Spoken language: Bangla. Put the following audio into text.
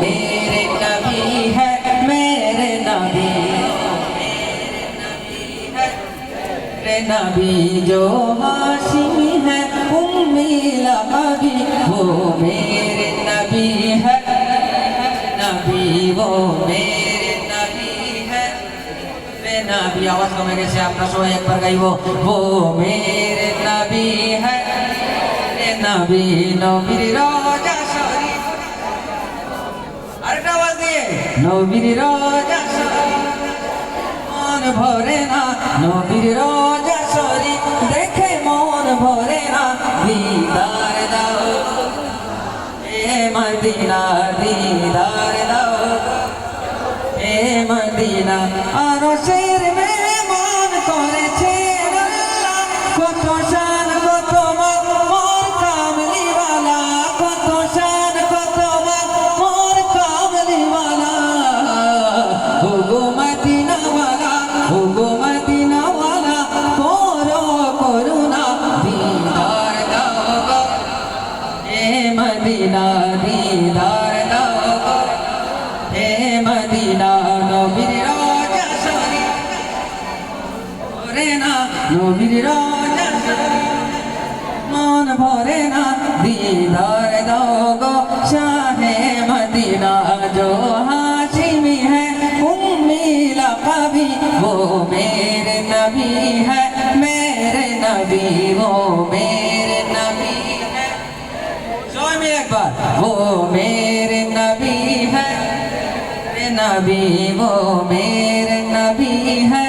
मेरे नबी है मेरे नबी मेरे नबी जो हाशिमी है उम्मी लक़बी वो मेरे नबी है नबी वो मेरे नबी है मेरे नबी आवाज कमे गেছে আপনারা সবাই একবার গাইবো वो मेरे नबी है मेरे नबी नबीर रोजा शरीफ আরেকটা আওয়াজ দিয়ে নবীর রোজা শরীফ মন ভরে না নবীর রোজা শরীফ দেখে মন ভরে না দিদার দাও এ মদিনা দিদার দাও এ মদিনা আরশের মেহমান করেছে আল্লাহ কত শান কত মান মোর কামলিওয়ালা কত শান কত মান মোর কামলিওয়ালা ও গো মদিনাওয়ালা ও গো মদিনাওয়ালা করো করুণা দিদার দাও গো এ মদিনা দিদার দাও গো এ মদিনা নবীর রোজা শরীফ ভরে না নবীর রোজা শরীফ মন ভরে না দিদার দাও গো শাহে মদিনা जो हाशिमी है उम्मी लक़बी वो मेरे नबी है मेरे नबी वो मेरे नबी है जोर में एक बार वो मेरे नबी है मेरे नबी वो मेरे नबी है